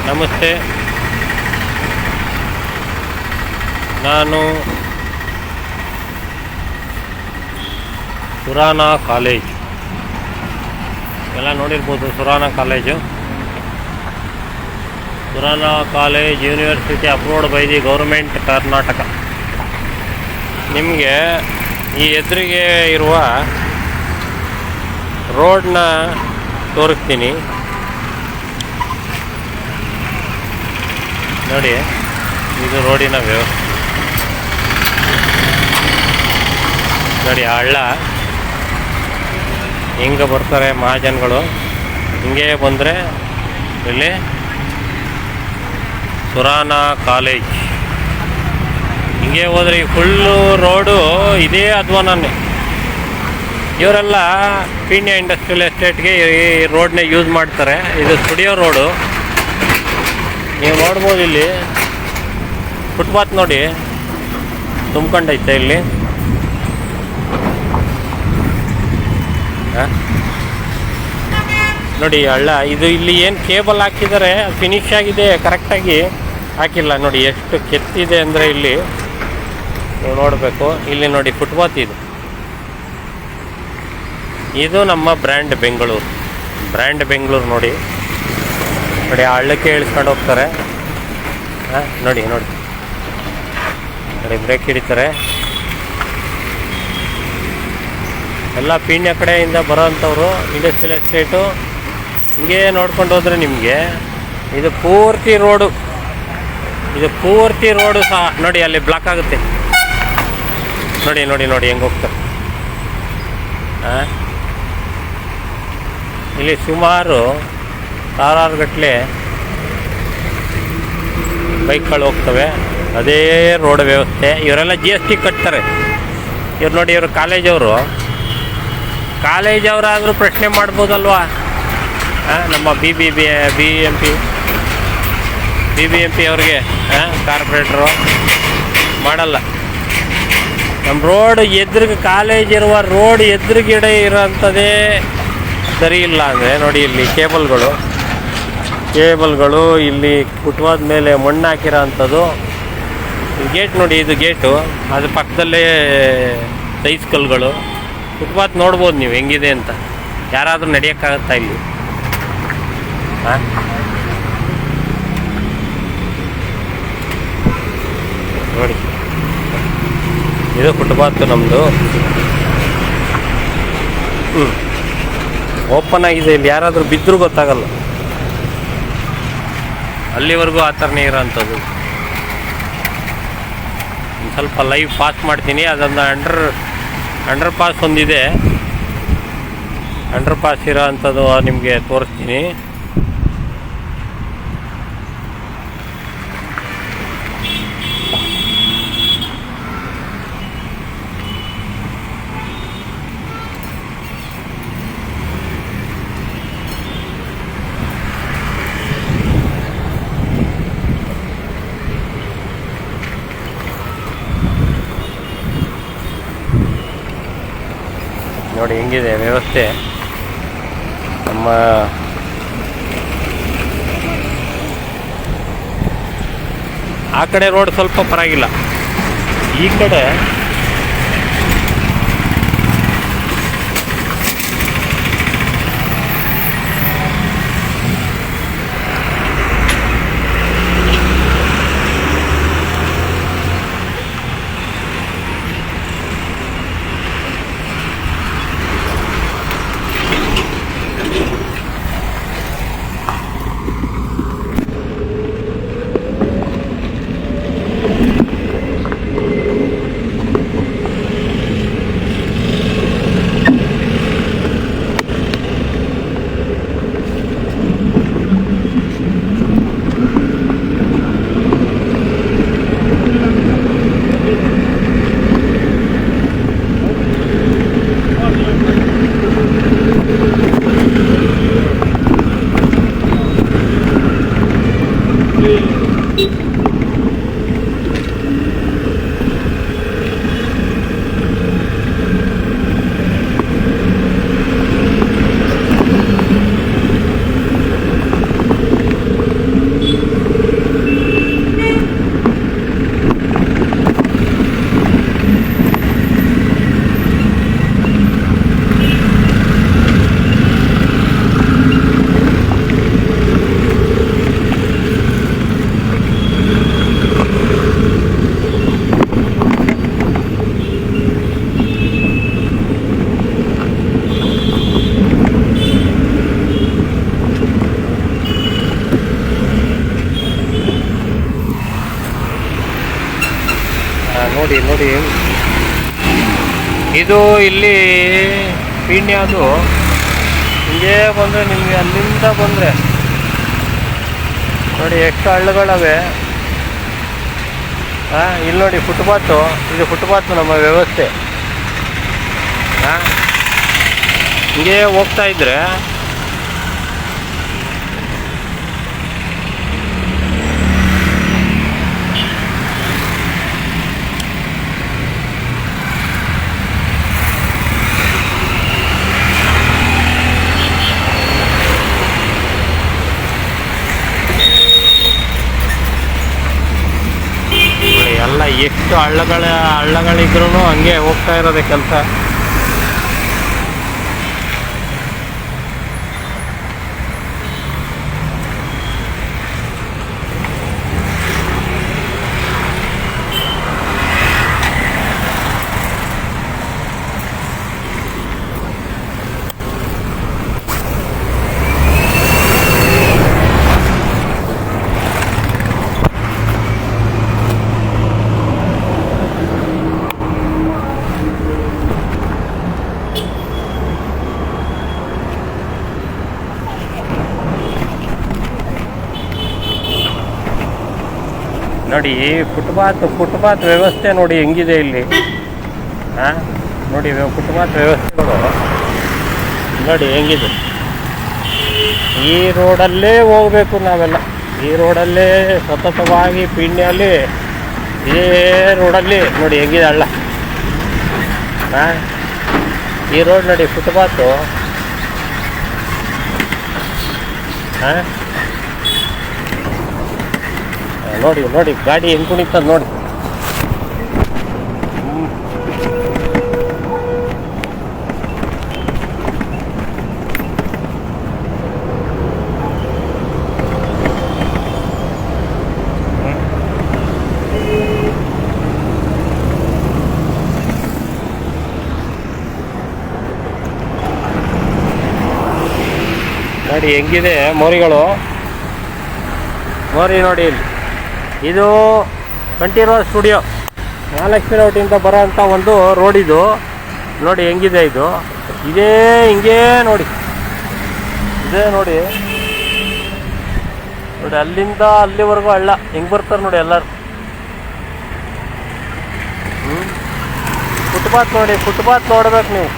ನಮಸ್ತೆ. ನಾನು ಸುರಾನಾ ಕಾಲೇಜ್ ಎಲ್ಲ ನೋಡಿರ್ಬೋದು. Surana college university approved by the government Karnataka. ನಿಮಗೆ ಈ ಎದುರಿಗೆ ಇರುವ ರೋಡ್ನ ತೋರಿಸ್ತೀನಿ ನೋಡಿ. ಇದು ರೋಡಿನ ವ್ಯವಸ್ಥೆ ನೋಡಿ. ಹಳ್ಳ ಹಿಂಗೆ ಬರ್ತಾರೆ ಮಹಾಜನಗಳು. ಹಿಂಗೆ ಬಂದರೆ ಇಲ್ಲಿ ಸುರಾನಾ ಕಾಲೇಜ್. ಹಿಂಗೆ ಹೋದರೆ ಈ ಫುಲ್ಲು ರೋಡು ಇದೇ ಅಧ್ವಾನನೇ. ಇವರೆಲ್ಲ ಪೀಣ್ಯ ಇಂಡಸ್ಟ್ರಿಯಲ್ ಎಸ್ಟೇಟ್ಗೆ ಈ ರೋಡ್ನ ಯೂಸ್ ಮಾಡ್ತಾರೆ. ಇದು ಸ್ಟುಡಿಯೋ ರೋಡು. ನೀವು ನೋಡ್ಬೋದು ಇಲ್ಲಿ ಫುಟ್ಪಾತ್ ನೋಡಿ ತುಂಬ್ಕೊಂಡೈತೆ ಇಲ್ಲಿ. ನೋಡಿ ಹಳ್ಳ ಇದು. ಇಲ್ಲಿ ಏನು ಕೇಬಲ್ ಹಾಕಿದ್ದಾರೆ ಫಿನಿಶ್ ಆಗಿದೆ, ಕರೆಕ್ಟಾಗಿ ಹಾಕಿಲ್ಲ ನೋಡಿ. ಎಷ್ಟು ಕೆತ್ತಿದೆ ಅಂದರೆ ಇಲ್ಲಿ ನೀವು ನೋಡಬೇಕು. ಇಲ್ಲಿ ನೋಡಿ ಫುಟ್ಪಾತ್ ಇದು. ಇದು ನಮ್ಮ ಬ್ರ್ಯಾಂಡ್ ಬೆಂಗಳೂರು ನೋಡಿ. ಹಳ್ಳಕ್ಕೆ ಇಳಿಸ್ಕೊಂಡು ಹೋಗ್ತಾರೆ. ನೋಡಿ ಬ್ರೇಕ್ ಹಿಡಿತಾರೆ. ಎಲ್ಲ ಪೀಣ್ಯ ಕಡೆಯಿಂದ ಬರೋವಂಥವ್ರು ಇಂಡಸ್ಟ್ರಿಯಲ್ ಎಸ್ಟೇಟು. ಹಿಂಗೆ ನೋಡ್ಕೊಂಡು ಹೋದರೆ ನಿಮಗೆ ಇದು ಪೂರ್ತಿ ರೋಡು ಸಹ ನೋಡಿ. ಅಲ್ಲಿ ಬ್ಲಾಕ್ ಆಗುತ್ತೆ ನೋಡಿ ಹೆಂಗೆ ಹೋಗ್ತಾರೆ. ಇಲ್ಲಿ ಸುಮಾರು ಸಾವಿರಾರು ಗಟ್ಟಲೆ ಬೈಕ್ಗಳು ಹೋಗ್ತವೆ. ಅದೇ ರೋಡ್ ವ್ಯವಸ್ಥೆ. ಇವರೆಲ್ಲ GST ಕಟ್ತಾರೆ. ಇವ್ರು ನೋಡಿ, ಇವರು ಕಾಲೇಜವರಾದರೂ ಪ್ರಶ್ನೆ ಮಾಡ್ಬೋದಲ್ವಾ? ನಮ್ಮ ಬಿ ಎಂ ಪಿ ಅವ್ರಿಗೆ ಕಾರ್ಪೊರೇಟ್ರು ಮಾಡಲ್ಲ. ನಮ್ಮ ರೋಡ್ ಎದುರಿಗೆ ಕಾಲೇಜ್ ಇರುವ ರೋಡ್ ಎದುರುಗಡೆ ಇರೋಂಥದ್ದೇ ಸರಿ ಇಲ್ಲ ಅಂದರೆ ನೋಡಿ. ಇಲ್ಲಿ ಕೇಬಲ್ಗಳು ಇಲ್ಲಿ ಫುಟ್ಪಾತ್ ಮೇಲೆ ಮಣ್ಣು ಹಾಕಿರೋ ಅಂಥದ್ದು. ಗೇಟ್ ನೋಡಿ, ಇದು ಗೇಟು. ಅದ್ರ ಪಕ್ಕದಲ್ಲೇ ಸೈಜ್ ಕಲ್ಗಳು. ಫುಟ್ಪಾತ್ ನೋಡ್ಬೋದು ನೀವು ಹೆಂಗಿದೆ ಅಂತ. ಯಾರಾದರೂ ನಡೆಯೋಕ್ಕಾಗತ್ತಾ ಇಲ್ಲಿ? ನೋಡಿ, ಇದು ಫುಟ್ಪಾತ್ ನಮ್ಮದು. ಓಪನ್ ಆಗಿದೆ. ಇಲ್ಲಿ ಯಾರಾದರೂ ಬಿದ್ದರೂ ಗೊತ್ತಾಗಲ್ಲ. ಅಲ್ಲಿವರೆಗೂ ಆ ಥರನೇ ಇರೋಂಥದ್ದು. ಸ್ವಲ್ಪ ಲೈವ್ ಪಾಸ್ ಮಾಡ್ತೀನಿ. ಅದನ್ನು ಅಂಡರ್ ಪಾಸ್ ಒಂದಿದೆ. ಅಂಡರ್ ಪಾಸ್ ಇರೋ ಅಂಥದ್ದು ನಿಮಗೆ ತೋರಿಸ್ತೀನಿ. ನೋಡಿ ಹೆಂಗಿದೆ ವ್ಯವಸ್ಥೆ. ನಮ್ಮ ಆ ಕಡೆ ರೋಡ್ ಸ್ವಲ್ಪ ಪರವಾಗಿಲ್ಲ. ಈ ಕಡೆ ನೋಡಿ ನೋಡಿ, ಇದು ಇಲ್ಲಿ ಪೀಣ್ಯ. ಅದು ಹಿಂಗೆ ಬಂದರೆ ನಿಮಗೆ ಅಲ್ಲಿಂದ ಬಂದರೆ ನೋಡಿ ಎಷ್ಟು ಹಳ್ಳಗಳವೆ. ಇಲ್ಲಿ ನೋಡಿ ಫುಟ್ಪಾತು, ಇದು ಫುಟ್ಪಾತು ನಮ್ಮ ವ್ಯವಸ್ಥೆ. ಹಿಂಗೆ ಹೋಗ್ತಾ ಇದ್ರೆ ಎಲ್ಲ ಎಷ್ಟು ಹಳ್ಳಗಳಿದ್ರೂ ಹಂಗೆ ಹೋಗ್ತಾ ಇರೋದೆ ಕೆಲಸ. ನೋಡಿ ಫುಟ್ಪಾತ್ ವ್ಯವಸ್ಥೆ ನೋಡಿ ಹೆಂಗಿದೆ ಇಲ್ಲಿ. ನೋಡಿ ಫುಟ್ಪಾತ್ ವ್ಯವಸ್ಥೆಗಳು ನೋಡಿ ಹೆಂಗಿದೆ. ಈ ರೋಡಲ್ಲೇ ಹೋಗ್ಬೇಕು ನಾವೆಲ್ಲ, ಈ ರೋಡಲ್ಲೇ ಸತತವಾಗಿ ಪೀಣ್ಯಲ್ಲಿ ಇದೇ ರೋಡಲ್ಲಿ ನೋಡಿ ಹೆಂಗಿದೆ ಹಳ್ಳ. ಈ ರೋಡ್ ನೋಡಿ ಫುಟ್ಪಾತು. ನೋಡಿ ನೋಡಿ ಗಾಡಿ ಹೆಂಗೆ ಕುಣಿತದ ನೋಡಿ. ನೋಡಿ ಹೆಂಗಿದೆ ಮೋರಿಗಳು. ಮೋರಿ ನೋಡಿ ಇಲ್ಲಿ, ಇದು ಕಂಠೀರವ ಸ್ಟುಡಿಯೋ ಮಹಾಲಕ್ಷ್ಮಿ ರೋಡಿಂದ ಬರೋ ಅಂಥ ಒಂದು ರೋಡ್ ಇದು. ನೋಡಿ ಹೆಂಗಿದೆ ಇದು. ಇದೇ ಹಿಂಗೆ ನೋಡಿ, ಇದೇ ನೋಡಿ ನೋಡಿ ಅಲ್ಲಿಂದ ಅಲ್ಲಿವರೆಗೂ ಹಳ್ಳ ಹೆಂಗೆ ಬರ್ತಾರೆ ನೋಡಿ ಎಲ್ಲರೂ. ಫುಟ್ಪಾತ್ ನೋಡಿ, ಫುಟ್ಪಾತ್ ನೋಡ್ಬೇಕು ನೀವು.